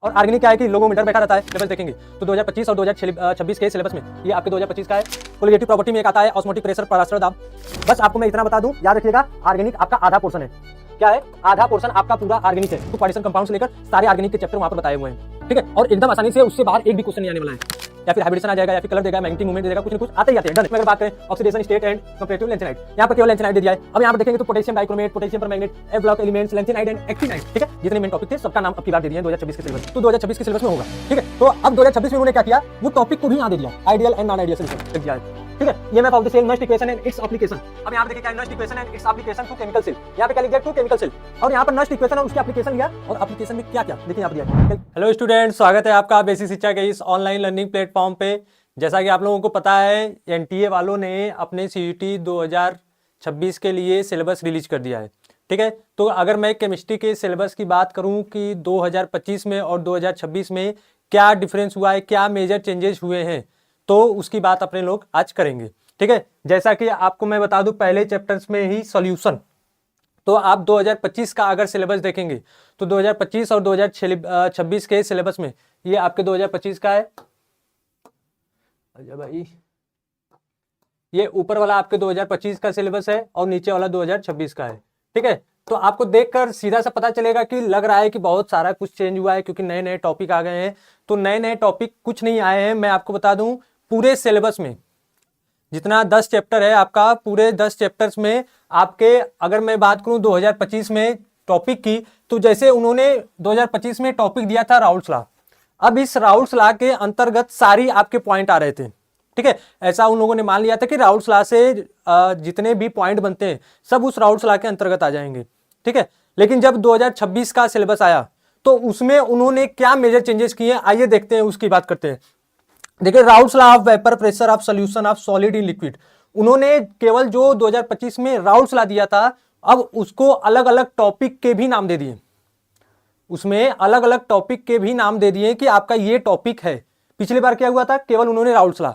और ऑर्गेनिक क्या है कि लोगों मीटर बैठा रहता है। सिलेबस देखेंगे तो 2025 और 2026 के सिलेबस में ये आपके 2025 का है। कोलिगेटिव प्रॉपर्टी में एक आता है ऑस्मोटिक प्रेशर परास्पर दाब। बस आपको मैं इतना बता दूं, याद रखिएगा ऑर्गेनिक आपका आधा पोर्शन है। क्या है? आधा पोर्शन आपका पूरा ऑर्गेनिक है। तो पार्टीशन कंपाउंड से लेकर सारे ऑर्गेनिक के चैप्टर वहां पर बताए हुए हैं, ठीक है। और एकदम आसानी से उससे बाहर एक भी क्वेश्चन नहीं आने वाला है। या फिर हाइब्रिडेशन आ जाएगा, या फिर कलर देगा, मैग्नेटिक मूवमेंट देगा, कुछ न कुछ आते ही आते हैं। डन। अगर बात करें oxidation state and comparative lanthanide, यहाँ पर केवल लेंथेनाइड दे दिया है। अब यहाँ पर देखेंगे तो potassium dichromate, potassium permanganate, F block elements, lanthanide and actinide, ठीक है। जितने मेन टॉपिक थे सबका नाम अब की बार दे दिए 2026 के सिलेबस। तो 2026 के सिलेबस में होगा, ठीक है। तो अब 2026 में उन्होंने क्या किया, वो टॉपिक को भी यहाँ दे दिया, ideal and non ideal solution लिख दिया है, ठीक है। EMF of the cell, Nernst equation and its application. अब यहाँ पे देखिए क्या है, Nernst equation and its application to chemical cell. यहाँ पे क्या लिख दिया, टू केमिकल सेल। और यहाँ पर नस्ट इक्वेशन और उसकी एप्लीकेशन लिया, और एप्लीकेशन में क्या क्या देखिए यहाँ पर दिया। हेलो स्टूडेंट, स्वागत है आपका बेसिक शिक्षा के इस ऑनलाइन लर्निंग प्लेटफॉर्म पे। जैसा कि आप लोगों को पता है, एनटीए वालों ने अपने सीईटी 2026 के लिए सिलेबस रिलीज कर दिया है, ठीक है। तो अगर मैं केमिस्ट्री के सिलेबस की बात करूं कि 2025 में और 2026 में क्या डिफरेंस हुआ है, क्या मेजर चेंजेस हुए हैं, तो उसकी बात अपने लोग आज करेंगे, ठीक है। जैसा कि आपको मैं बता दूं, पहले चैप्टर्स में ही सॉल्यूशन, तो आप 2025 का अगर सिलेबस देखेंगे तो 2025 और 2026 के सिलेबस में ये आपके 2025 का है। अच्छा भाई, ये ऊपर वाला आपके 2025 का सिलेबस है और नीचे वाला 2026 का है, ठीक है। तो आपको देखकर सीधा सा पता चलेगा कि लग रहा है कि बहुत सारा कुछ चेंज हुआ है, क्योंकि नए नए टॉपिक आ गए हैं। तो नए नए टॉपिक कुछ नहीं आए हैं। मैं आपको बता दूं, पूरे सिलेबस में जितना 10 चैप्टर है आपका, पूरे 10 चैप्टर्स में आपके, अगर मैं बात करूं 2025 में टॉपिक की, तो जैसे उन्होंने 2025 में टॉपिक दिया था राउल्स लॉ। अब इस राउल्स लॉ के अंतर्गत सारी आपके पॉइंट आ रहे थे, ठीक है। ऐसा उन लोगों ने मान लिया था कि राउल्स लॉ से जितने भी पॉइंट बनते हैं सब उस राउल्स लॉ के अंतर्गत आ जाएंगे, ठीक है। लेकिन जब 2026 का सिलेबस आया तो उसमें उन्होंने क्या मेजर चेंजेस किए, आइए देखते हैं, उसकी बात करते हैं। देखिए, Raoult's law of vapour, pressure of solution of solid in liquid, उन्होंने केवल जो 2025 में राउल्स लॉ दिया था, अब उसको अलग अलग टॉपिक के भी नाम दे दिए। उसमें अलग अलग टॉपिक के भी नाम दे दिए कि आपका ये टॉपिक है। पिछली बार क्या हुआ था, केवल उन्होंने राउल्स लॉ।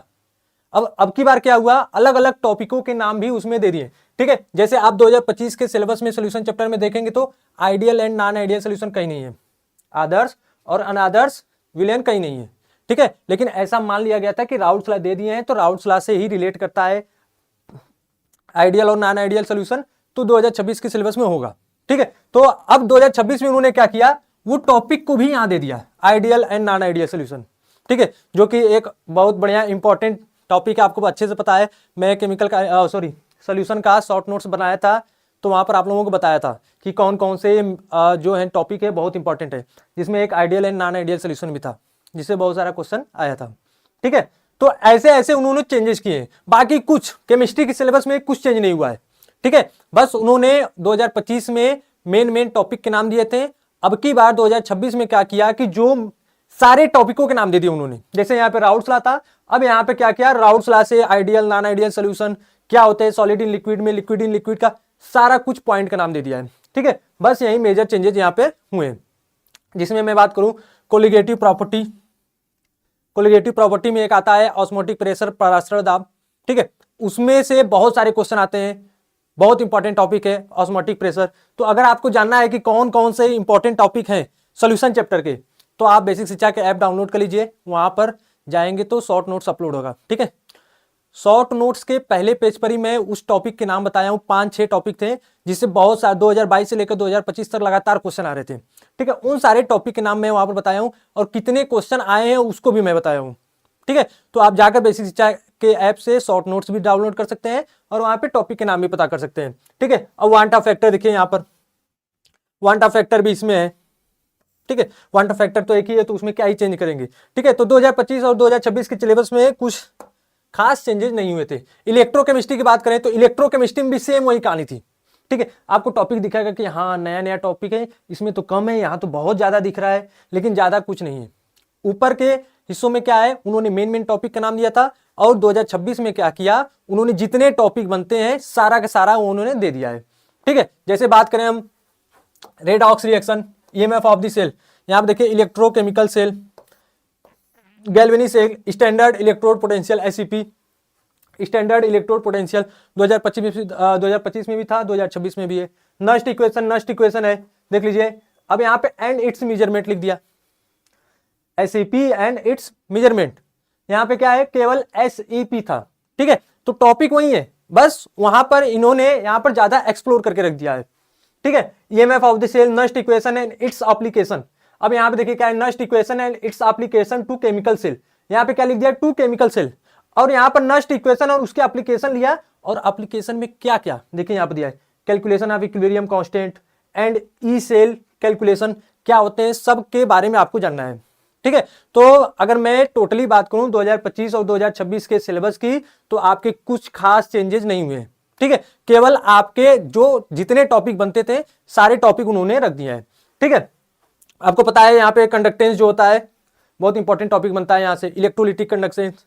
अब की बार क्या हुआ, अलग अलग टॉपिकों के नाम भी उसमें दे दिए, ठीक है। जैसे आप 2025 के सिलेबस में सॉल्यूशन चैप्टर में देखेंगे तो ideal and non ideal solution कहीं नहीं है, आदर्श और अनादर्श विलेन कहीं नहीं है, ठीक है। लेकिन ऐसा मान लिया गया था कि राउल्स लॉ दे दिए हैं तो राउल्स लॉ से ही रिलेट करता है आइडियल और नॉन आइडियल सॉल्यूशन, तो 2026 के सिलेबस में होगा, ठीक है। तो अब 2026 में उन्होंने क्या किया, वो टॉपिक को भी यहां दे दिया, ideal and non ideal solution, ठीक है। जो कि एक बहुत बढ़िया इंपॉर्टेंट टॉपिक है, आपको अच्छे से पता है। मैं केमिकल का सॉल्यूशन का शॉर्ट नोट्स बनाया था, तो वहां पर आप लोगों को बताया था कि कौन कौन से जो है टॉपिक है बहुत इंपॉर्टेंट है, जिसमें एक ideal and non ideal solution भी था, जिससे बहुत सारा क्वेश्चन आया था, ठीक है। तो ऐसे ऐसे उन्होंने चेंजेस किए। बाकी कुछ केमिस्ट्री के सिलेबस में कुछ चेंज नहीं हुआ है, ठीक है। बस उन्होंने 2025 में मेन टॉपिक के नाम दिए थे। अब की बार 2026 में क्या किया कि जो सारे टॉपिकों के नाम दे दिए उन्होंने। जैसे यहाँ पे राउल्स लॉ था, अब यहाँ पे क्या किया, राउल्स लॉ से आइडियल नॉन आइडियल सॉल्यूशन क्या होते हैं, सॉलिड इन लिक्विड में, लिक्विड इन लिक्विड का सारा कुछ पॉइंट का नाम दे दिया है, ठीक है। बस यही मेजर चेंजेस यहाँ पे हुए हैं। जिसमें मैं बात करूं कोलिगेटिव प्रॉपर्टी, कोलिगेटिव प्रॉपर्टी में एक आता है ऑस्मोटिक प्रेशर परास्पर दाब, ठीक है। उसमें से बहुत सारे क्वेश्चन आते हैं, बहुत इंपॉर्टेंट टॉपिक है ऑस्मोटिक प्रेशर। तो अगर आपको जानना है कि कौन कौन से इंपॉर्टेंट टॉपिक हैं सॉल्यूशन चैप्टर के, तो आप बेसिक शिक्षा के ऐप डाउनलोड कर लीजिए। वहां पर जाएंगे तो शॉर्ट नोट्स अपलोड होगा, ठीक है। शॉर्ट नोट्स के पहले पेज पर ही मैं उस टॉपिक के नाम बताया हूं। 5-6 टॉपिक थे जिससे बहुत सारे 2022 से लेकर 2025 तक लगातार क्वेश्चन आ रहे थे, ठीक है। उन सारे टॉपिक के नाम मैं वहां पर बताया हूं, और कितने क्वेश्चन आए हैं उसको भी मैं बताया हूं, ठीक है। तो आप जाकर बेसिक शिक्षा के ऐप से शॉर्ट नोट्स भी डाउनलोड कर सकते हैं और वहां पे टॉपिक के नाम भी पता कर सकते हैं, ठीक है। अब वांटा फैक्टर देखिए, यहाँ पर वांटा फैक्टर भी इसमें है, ठीक है। वांटा फैक्टर तो एक ही है, तो उसमें क्या ही चेंज करेंगे, ठीक है। तो 2025 और 2026 के सिलेबस में कुछ खास चेंजेस नहीं हुए थे। इलेक्ट्रोकेमिस्ट्री की बात करें तो इलेक्ट्रोकेमिस्ट्री में भी सेम वही कहानी थी, ठीक है। आपको टॉपिक दिखाएगा कि हाँ नया नया टॉपिक है, इसमें तो कम है, यहाँ तो बहुत ज्यादा दिख रहा है, लेकिन ज्यादा कुछ नहीं है। ऊपर के हिस्सों में क्या है, उन्होंने मेन टॉपिक का नाम दिया था, और 2026 में क्या किया, उन्होंने जितने टॉपिक बनते हैं सारा का सारा उन्होंने दे दिया है, ठीक है। जैसे बात करें हम redox reaction, EMF of the cell, यहाँ पर देखिए electrochemical cell, galvanic cell, standard electrode potential SEP, standard electrode potential 2025 में भी था, 2026 में भी है। नस्ट इक्वेशन है, देख लीजिए। अब यहाँ पे एंड इट्स मेजरमेंट लिख दिया, SEP एंड इट्स मेजरमेंट। यहाँ पे क्या है, केवल SEP था, ठीक है। तो टॉपिक वही है, बस वहां पर इन्होंने यहाँ पर ज्यादा एक्सप्लोर करके रख दिया है, ठीक है। EMF of the cell, Nernst equation and its application. अब यहाँ पे देखिए क्या है, Nernst equation and its application to chemical cell. यहाँ पे क्या लिख दिया, टू केमिकल सेल, और यहाँ पर नस्ट इक्वेशन और उसके एप्लीकेशन लिया। और एप्लीकेशन में क्या क्या देखिए यहाँ पे दिया है, calculation of equilibrium constant and E cell calculation क्या होते हैं, सब के बारे में आपको जानना है, ठीक है। तो अगर मैं टोटली बात करूं 2025 और 2026 के सिलेबस की, तो आपके कुछ खास चेंजेस नहीं हुए, ठीक है। केवल आपके जो जितने टॉपिक बनते थे सारे टॉपिक उन्होंने रख दिए हैं, ठीक है। आपको पता है यहाँ पे कंडक्टेंस जो होता है बहुत इंपॉर्टेंट टॉपिक बनता है यहाँ से, इलेक्ट्रोलिटिक कंडक्टेंस।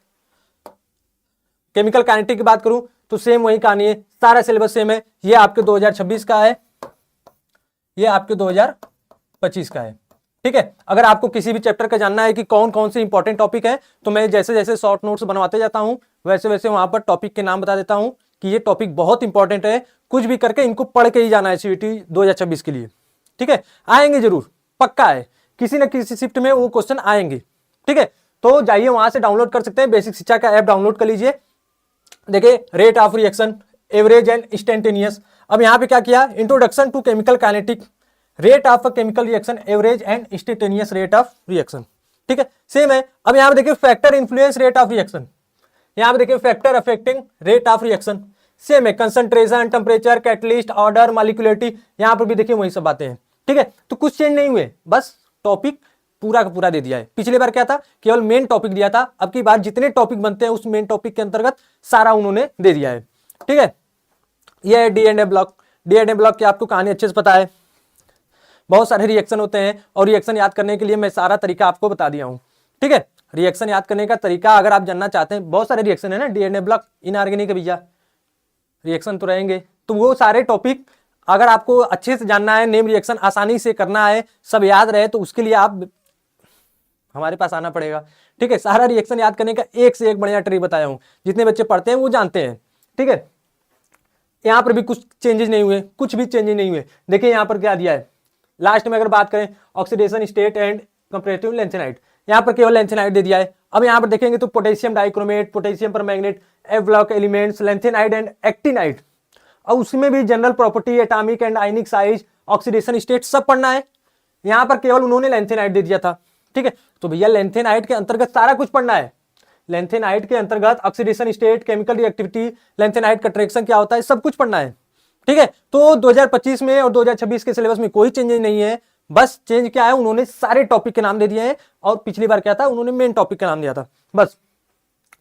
केमिकल काइनेटिक की बात करूं तो सेम वही कहानी है, सारा सिलेबस सेम है। ये आपके 2026 का है, ये आपके 2025 का है, ठीक है। अगर आपको किसी भी चैप्टर का जानना है कि कौन कौन से इंपॉर्टेंट टॉपिक है, तो मैं जैसे जैसे शॉर्ट नोट्स बनवाते जाता हूं वैसे वैसे वहां पर टॉपिक के नाम बता देता हूं कि ये टॉपिक बहुत इंपॉर्टेंट है, कुछ भी करके इनको पढ़ के ही जाना है CVT 2026 के लिए, ठीक है। आएंगे जरूर, पक्का है, किसी न किसी शिफ्ट में वो क्वेश्चन आएंगे, ठीक है। तो जाइए वहां से डाउनलोड कर सकते हैं, बेसिक शिक्षा का ऐप डाउनलोड कर लीजिए। देखिए rate of reaction, average and instantaneous. अब यहाँ पे क्या किया, introduction to chemical kinetic, rate of chemical reaction, average and instantaneous rate of reaction, ठीक है, सेम है। अब यहाँ पे देखिए factor influence rate of reaction, यहाँ पे देखिए factor affecting rate of reaction, same है। Concentration, temperature, catalyst, order, molecularity, यहाँ पर भी देखिए वही सब बातें हैं, ठीक है। तो कुछ चेंज नहीं हुए, बस टॉपिक पूरा का पूरा दे दिया है। पिछली बार क्या था, केवल मेन टॉपिक दिया था, अब की बार जितने टॉपिक बनते हैं उस मेन टॉपिक के अंतर्गत सारा उन्होंने दे दिया है, ठीक है। ये है D&A ब्लॉक। D&A ब्लॉक की आपको कहानी अच्छे से पता है, बहुत सारे रिएक्शन होते हैं और रिएक्शन याद करने के लिए मैं सारा तरीका आपको बता दिया हूं, ठीक है। रिएक्शन याद करने का तरीका अगर आप जानना चाहते हैं, बहुत सारे रिएक्शन है ना, D&A ब्लॉक, इनऑर्गेनिक भैया रिएक्शन तो रहेंगे, तो वो सारे टॉपिक अगर आपको अच्छे से जानना है, नेम रिएक्शन आसानी से करना है, सब याद रहे, तो उसके लिए आप हमारे पास आना पड़ेगा, ठीक है। सारा रिएक्शन याद करने का एक से एक बढ़िया ट्रिक बताया हूं, जितने बच्चे पढ़ते हैं वो जानते हैं, ठीक है। यहां पर भी कुछ चेंजेस नहीं हुए, कुछ भी चेंजेस नहीं हुए। देखिए यहां पर क्या दिया है, लास्ट में अगर बात करें oxidation state and comparative lanthanide, यहां पर केवल लेंथेनाइट दे दिया है। अब यहां पर देखेंगे तो potassium dichromate, potassium permanganate, F block elements, lanthanide and actinide, और उसमें भी general property, atomic and ionic size, oxidation state सब पढ़ना है। यहां पर केवल उन्होंने लेंथेनाइट दे दिया था, ठीक है। तो भैया लेंथेनाइट के अंतर्गत सारा कुछ पढ़ना है। लेंथेनाइट के अंतर्गत oxidation state, chemical reactivity, lanthanide का ट्रिएक्शन क्या होता है, सब कुछ पढ़ना है, ठीक है। तो 2025 में और 2026 के सिलेबस में कोई चेंज नहीं है, बस चेंज क्या है, उन्होंने सारे टॉपिक के नाम दे दिए हैं, और पिछली बार क्या था, उन्होंने मेन टॉपिक का नाम दिया था, बस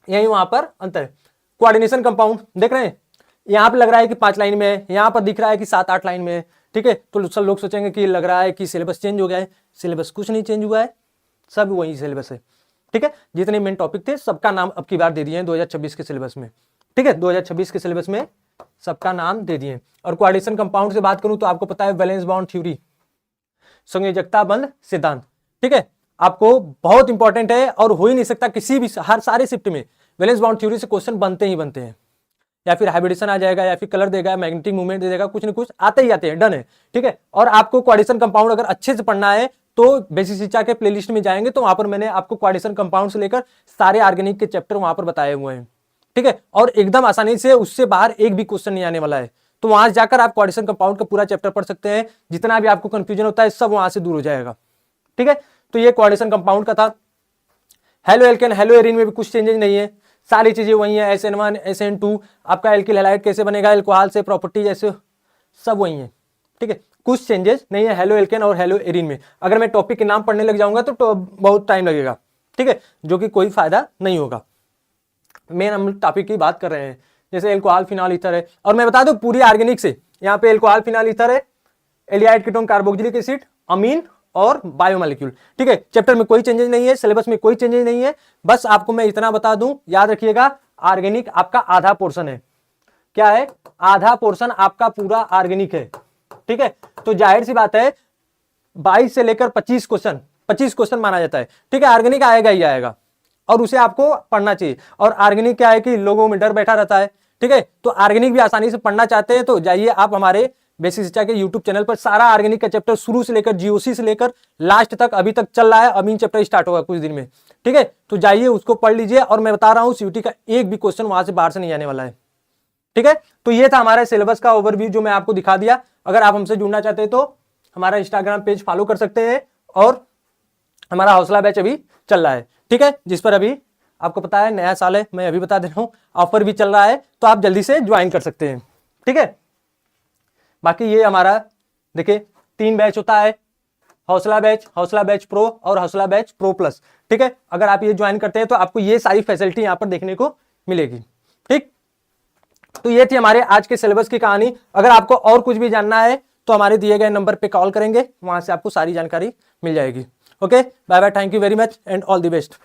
यही वहां पर अंतर है। कोऑर्डिनेशन कंपाउंड देख रहे हैं, यहाँ पे लग रहा है कि 5 लाइन में है, यहाँ पर दिख रहा है कि 7-8 लाइन में है, ठीक है। तो सब लोग सोचेंगे कि लग रहा है कि सिलेबस चेंज हो गया है, सिलेबस कुछ नहीं चेंज हुआ है, सब वही सिलेबस है, ठीक है। जितने मेन टॉपिक थे सबका नाम अब की बार दे दिए हैं 2026 के सिलेबस में, ठीक है। 2026 के सिलेबस में सबका नाम दे दिए। और कोऑर्डिनेशन कंपाउंड से बात करूं तो आपको पता है वैलेंस बॉन्ड थ्योरी, संयोजकता बंध सिद्धांत, ठीक है, आपको बहुत इंपॉर्टेंट है और हो ही नहीं सकता किसी भी हर सारे शिफ्ट में वैलेंस बॉन्ड थ्योरी से क्वेश्चन बनते ही बनते हैं, या फिर हाइब्रिडेशन आ जाएगा, या फिर कलर देगा, मैग्नेटिक मूवमेंट दे देगा, कुछ न कुछ आते ही आते हैं, डन है, ठीक है। और आपको कोऑर्डिनेशन कंपाउंड अगर अच्छे से पढ़ना है तो बेसिक शिक्षा के प्लेलिस्ट में जाएंगे तो वहां पर मैंने आपको कोऑर्डिनेशन कंपाउंड से लेकर सारे ऑर्गेनिक के चैप्टर वहां पर बताए हुए हैं, ठीक है। और एकदम आसानी से उससे बाहर एक भी क्वेश्चन नहीं आने वाला है, तो वहां जाकर आप कोऑर्डिनेशन कंपाउंड का पूरा चैप्टर पढ़ सकते हैं, जितना भी आपको कंफ्यूजन होता है सब वहां से दूर हो जाएगा, ठीक है। तो ये कोऑर्डिनेशन कंपाउंड का था। हेलो एल्केन, हेलो एरिन में भी कुछ चेंजेस नहीं है, सारी चीजें वही है, SN1 SN2, आपका एल्किल हैलाइड कैसे बनेगा, एल्कोहल से प्रॉपर्टी जैसे सब वही है, ठीक है, कुछ चेंजेस नहीं है हेलो एल्केन और हेलो एरिन में। अगर मैं टॉपिक के नाम पढ़ने लग जाऊंगा तो बहुत टाइम लगेगा, ठीक है, जो कि कोई फायदा नहीं होगा। मेन हम टॉपिक की बात कर रहे हैं, जैसे एल्कोहल फिनॉल ईथर है, और मैं बता दूं पूरी ऑर्गेनिक से यहाँ पे एल्कोहल फिनॉल ईथर है, एल्डिहाइड कीटोन कार्बोक्सिलिक एसिड, अमीन और बायोमोलिक्यूल, ठीक है। चैप्टर में कोई चेंजेस नहीं है, सिलेबस में कोई चेंजेस नहीं है, बस आपको मैं इतना बता दूं, याद रखिएगा ऑर्गेनिक आपका आधा पोर्शन है, क्या है, आधा पोर्शन आपका पूरा ऑर्गेनिक है, ठीक है। तो जाहिर सी बात है 22 से लेकर 25 क्वेश्चन माना जाता है, ठीक है। ऑर्गेनिक आएगा ही आएगा और उसे आपको पढ़ना चाहिए। और ऑर्गेनिक क्या है कि लोगों में डर बैठा रहता है, ठीक है। तो ऑर्गेनिक भी आसानी से पढ़ना चाहते हैं तो जाइए आप हमारे बेसिक शिक्षा के यूट्यूब चैनल पर सारा ऑर्गेनिक का चैप्टर शुरू से लेकर जीओसी से लेकर लास्ट तक अभी तक चल रहा है। अभी चैप्टर स्टार्ट होगा कुछ दिन में, ठीक है। तो जाइए उसको पढ़ लीजिए, और मैं बता रहा हूँ सीयूटी का एक भी क्वेश्चन वहां से बाहर से नहीं आने वाला है, ठीक है। तो ये था हमारे सिलेबस का ओवरव्यू जो मैं आपको दिखा दिया। अगर आप हमसे जुड़ना चाहते हैं तो हमारा इंस्टाग्राम पेज फॉलो कर सकते हैं, और हमारा हौसला बैच अभी चल रहा है, ठीक है, जिस पर अभी आपको पता है नया साल है, मैं अभी बता दे रहा हूं, ऑफर भी चल रहा है, तो आप जल्दी से ज्वाइन कर सकते हैं, ठीक है। बाकी ये हमारा देखिए 3 बैच होता है, हौसला बैच प्रो और हौसला बैच प्रो प्लस, ठीक है। अगर आप ये ज्वाइन करते हैं तो आपको ये सारी फैसिलिटी यहां पर देखने को मिलेगी, ठीक। तो ये थी हमारे आज के सिलेबस की कहानी। अगर आपको और कुछ भी जानना है तो हमारे दिए गए नंबर पे कॉल करेंगे, वहां से आपको सारी जानकारी मिल जाएगी। Okay, bye bye, thank you very much and all the best.